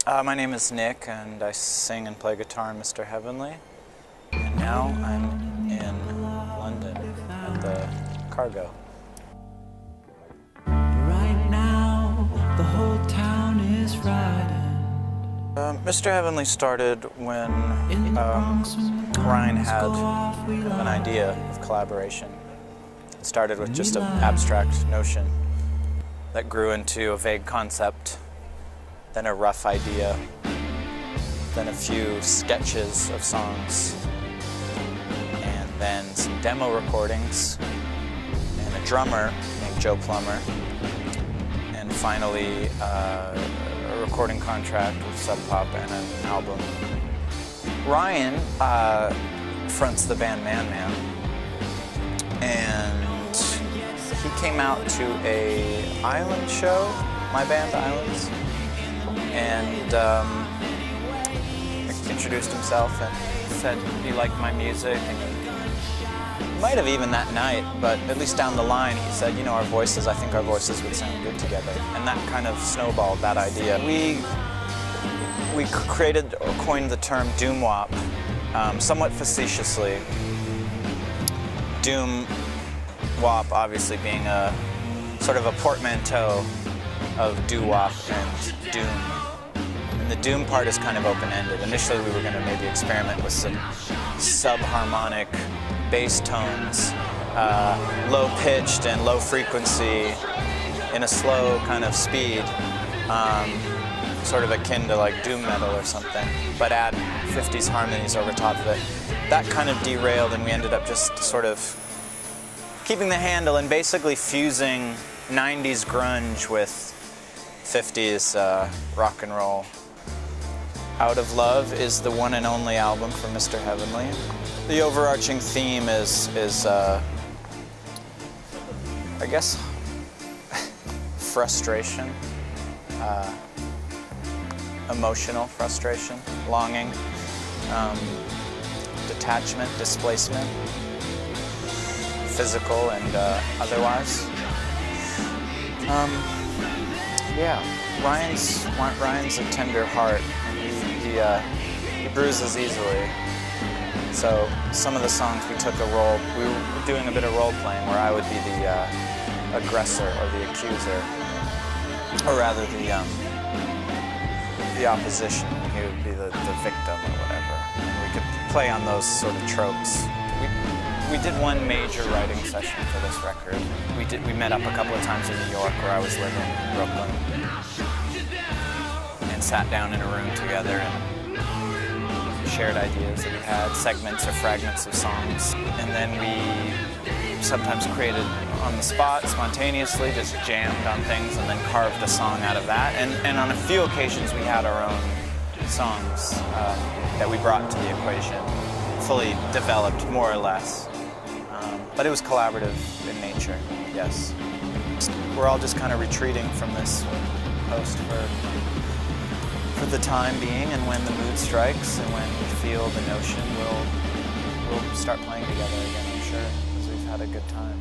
My name is Nick, and I sing and play guitar in Mr. Heavenly. And now I'm in London at the Cargo. Right now, the whole town is riding. Mr. Heavenly started when Ryan had an idea of collaboration. It started with just an abstract notion that grew into a vague concept, then a rough idea, then a few sketches of songs, and then some demo recordings, and a drummer named Joe Plummer, and finally a recording contract with Sub Pop and an album. Ryan fronts the band Man Man, and he came out to a Island show, my band Islands, and introduced himself and said he liked my music. And might have even that night, but at least down the line he said, you know, I think our voices would sound good together. And that kind of snowballed that idea. We created or coined the term doom wop, somewhat facetiously. Doom wop obviously being a sort of a portmanteau of doo-wop and doom. And the doom part is kind of open-ended. Initially we were going to maybe experiment with some sub-harmonic bass tones, low-pitched and low-frequency in a slow kind of speed, sort of akin to like doom metal or something, but add 50s harmonies over top of it. That kind of derailed, and we ended up just sort of keeping the handle and basically fusing 90s grunge with 50s rock and roll. Out of Love is the one and only album for Mr. Heavenly. The overarching theme is I guess, frustration, emotional frustration, longing, detachment, displacement, physical and otherwise. Yeah, Ryan's a tender heart, and he bruises easily. So some of the songs we were doing a bit of role playing where I would be the aggressor or the accuser, or rather the opposition. He would be the victim or whatever. And we could play on those sort of tropes. We did one major writing session for this record. We met up a couple of times in New York, where I was living in Brooklyn, and sat down in a room together and shared ideas that we had, segments or fragments of songs. And then we sometimes created on the spot, spontaneously, just jammed on things and then carved a song out of that. And on a few occasions we had our own songs that we brought to the equation, fully developed more or less. But it was collaborative in nature, yes. We're all just kind of retreating from this post for the time being, and when the mood strikes and when we feel the notion, we'll start playing together again, I'm sure, because we've had a good time.